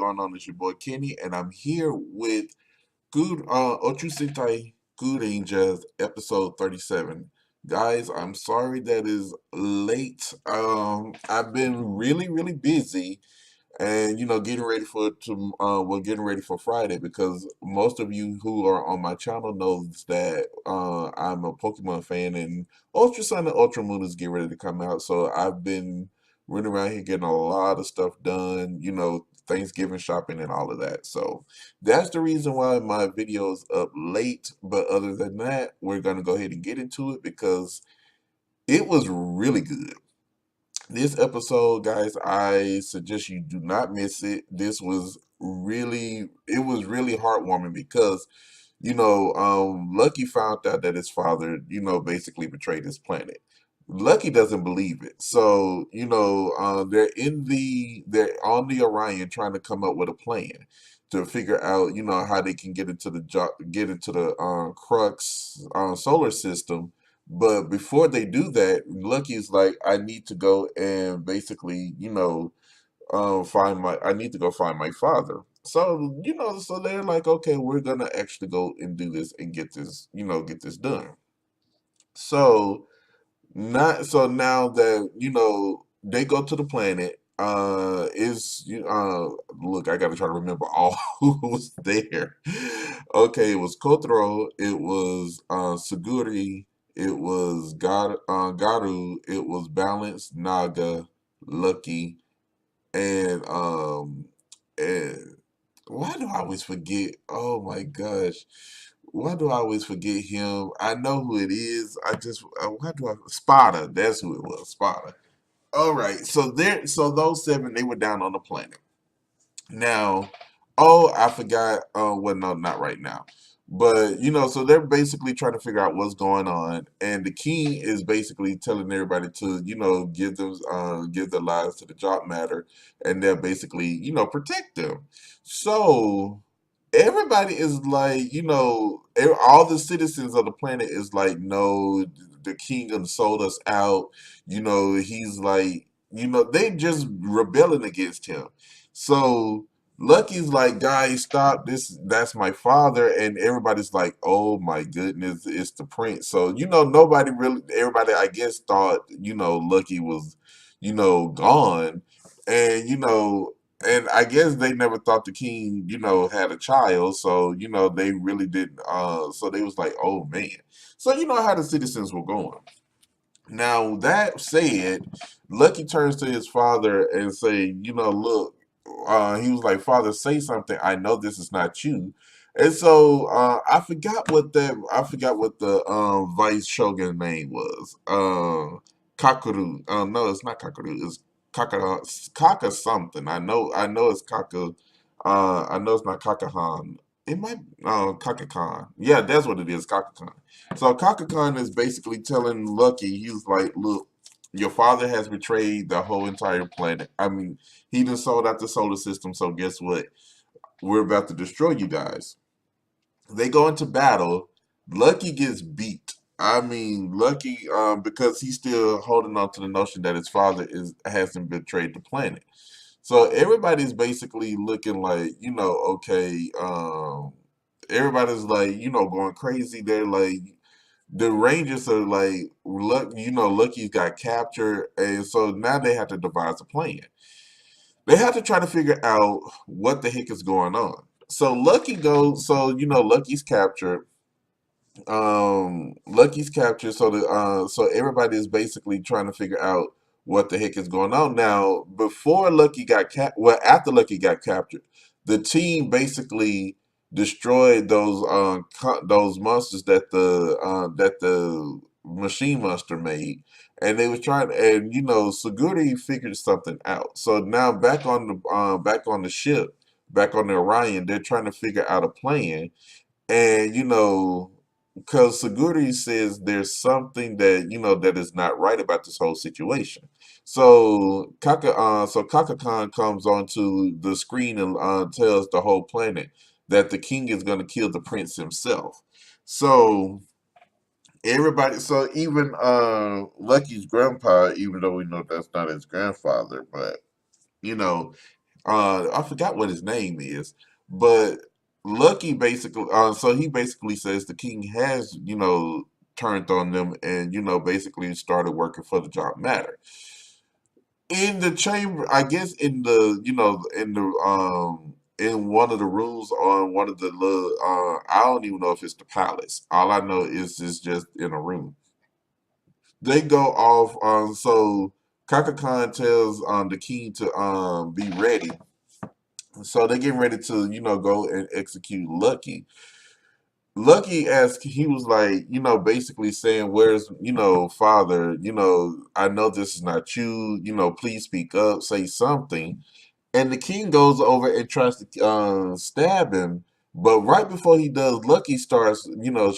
going on? It's your boy Kenny, and I'm here with Good Ocho Sentai Good Angels episode 37. Guys, I'm sorry that is late. I've been really busy, and getting ready for we're getting ready for Friday because most of you who are on my channel knows that I'm a Pokemon fan, and Ultra Sun and Ultra Moon is getting ready to come out. So I've been running around here getting a lot of stuff done, Thanksgiving shopping and all of that. So that's the reason why my video is up late. But other than that, we're gonna go ahead and get into it because it was really good. This episode, guys, I suggest you do not miss it. It was really heartwarming because, Lucky found out that his father, basically betrayed his planet. Lucky doesn't believe it. So, they're on the Orion trying to come up with a plan to figure out, how they can get into the Crux solar system. But before they do that, Lucky's like, I need to go and basically, I need to go find my father. So, so they're like, okay, we're gonna actually go and do this and get this done. So not so now that they go to the planet. Look, I gotta try to remember all who was there. Okay, it was Kotaro, it was Suguri, it was Garu, it was Balance, Naga, Lucky, and and why do I always forget? Oh my gosh. Why do I always forget him? I know who it is. Why do I Spada, that's who it was, Spada. All right. So those seven they were down on the planet. Now, oh, I forgot. Well, no, not right now. But so they're basically trying to figure out what's going on, and the king is basically telling everybody to, give their lives to the job matter, and they'll basically, protect them. So everybody is like, all the citizens of the planet is like, no, the king done sold us out. He's like, they just rebelling against him. So Lucky's like, guys, stop this. That's my father. And everybody's like, oh my goodness, it's the prince. So, everybody, I guess, thought, Lucky was, gone. And, and I guess they never thought the king, had a child. So, they really didn't. So they was like, oh man. So, you know how the citizens were going. Now that said, Lucky turns to his father and say, look, he was like, Father, say something. I know this is not you. And so I forgot what the vice shogun name was. Kakuru. No, it's not Kakuru. It's Kaka something. I know it's Kaka. I know it's not Kakahan. It might Kakakan. Yeah, that's what it is, Kakakan. So Kakakan is basically telling Lucky, he's like, look, your father has betrayed the whole entire planet. I mean, he just sold out the solar system, so guess what? We're about to destroy you guys. They go into battle. Lucky gets beat. I mean, Lucky, because he's still holding on to the notion that his father hasn't betrayed the planet. So everybody's basically looking like, okay, everybody's like, going crazy. They're like, the Rangers are like, Lucky's got captured, and so now they have to devise a plan. They have to try to figure out what the heck is going on. So Lucky goes, so Lucky's captured. Lucky's captured, so so everybody is basically trying to figure out what the heck is going on. Now, after Lucky got captured, the team basically destroyed those monsters that the machine monster made, and they was trying, and Suguri figured something out. So now back on the ship, back on the Orion, they're trying to figure out a plan, and because Saguri says there's something that that is not right about this whole situation. So Kaka Khan comes onto the screen and tells the whole planet that the king is going to kill the prince himself. So so even Lucky's grandpa, even though we know that's not his grandfather, but you know I forgot what his name is, but Lucky basically, so he basically says the king has, turned on them and, basically started working for the Dark Matter. In the chamber, I guess in the, in one of the rooms on one of the little, I don't even know if it's the palace. All I know is it's just in a room. They go off, so Kaka Khan tells the king to be ready. So they get ready to, go and execute Lucky. Lucky asked, he was like, basically saying, "Where's, father? I know this is not you. Please speak up, say something." And the king goes over and tries to stab him, but right before he does, Lucky starts,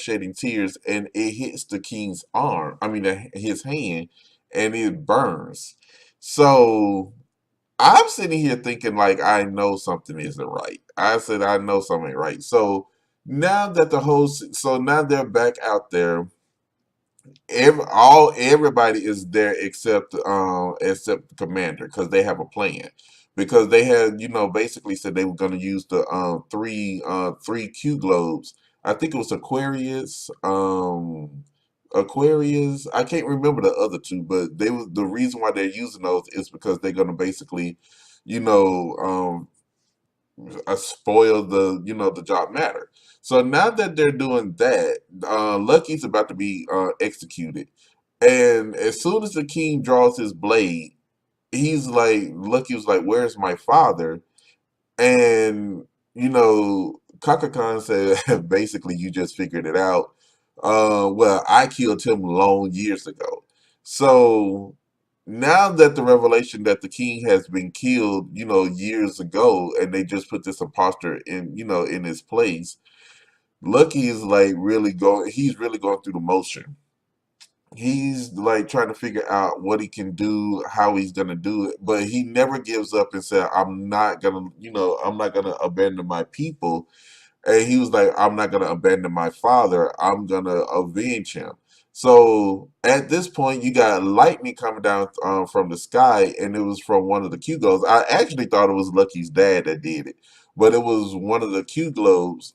shedding tears, and it hits the king's arm. I mean, his hand, and it burns. So I'm sitting here thinking like I know something isn't right. I said I know something ain't right. So now that so now they're back out there. Everybody is there except the commander because they have a plan. Because they had, basically said they were going to use the three Q globes. I think it was Aquarius. I can't remember the other two, but they was the reason why they're using those is because they're going to basically, you know, um, spoil the job matter. So now that they're doing that, Lucky's about to be executed, and as soon as the king draws his blade, Lucky was like, "Where's my father?" And Kaka Khan said, basically, you just figured it out. Well, I killed him long years ago. So now that the revelation that the king has been killed, years ago, and they just put this imposter in his place, Lucky is like he's really going through the motion. He's like trying to figure out what he can do, how he's gonna do it, but he never gives up and said, I'm not gonna abandon my people. And he was like, I'm not gonna abandon my father. I'm gonna avenge him. So at this point, you got lightning coming down from the sky, and it was from one of the Q globes. I actually thought it was Lucky's dad that did it, but it was one of the Q globes.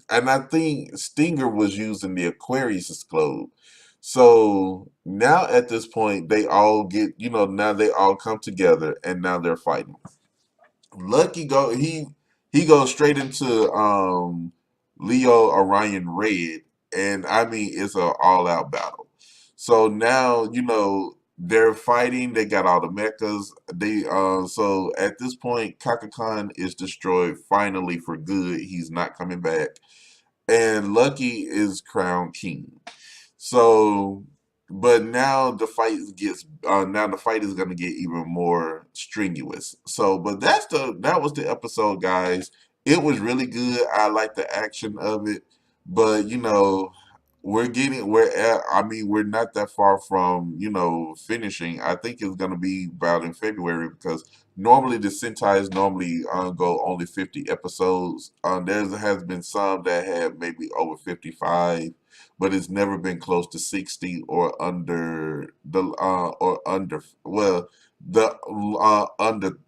And I think Stinger was using the Aquarius globe. So now at this point, they all get, now they all come together, and now they're fighting. Lucky he goes straight into Leo Orion Red, and I mean it's a all out battle. So now they're fighting. They got all the mechas. So at this point, Kaka Khan is destroyed finally for good. He's not coming back, and Lucky is crowned king. So, but now the fight is gonna get even more strenuous. So, but that was the episode, guys. It was really good. I like the action of it, but I mean, we're not that far from finishing. I think it's gonna be about in February because normally the Sentais normally go only 50 episodes. There has been some that have maybe over 55, but it's never been close to 60 or under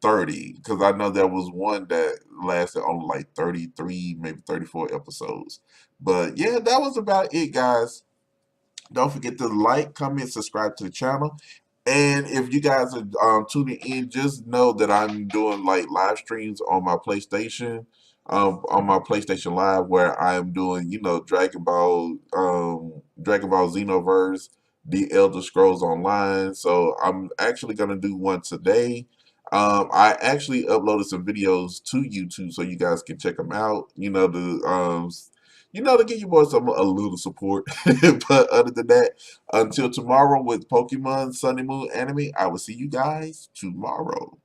30, because I know there was one that lasted only like 33, maybe 34 episodes. But yeah, that was about it, guys. Don't forget to like, comment, subscribe to the channel. And if you guys are tuning in, just know that I'm doing like live streams on my PlayStation Live, where I am doing, Dragon Ball Xenoverse, The Elder Scrolls Online. So I'm actually gonna do one today. I actually uploaded some videos to YouTube so you guys can check them out. To give you boys a little support. But other than that, until tomorrow with Pokemon Sun and Moon Anime, I will see you guys tomorrow.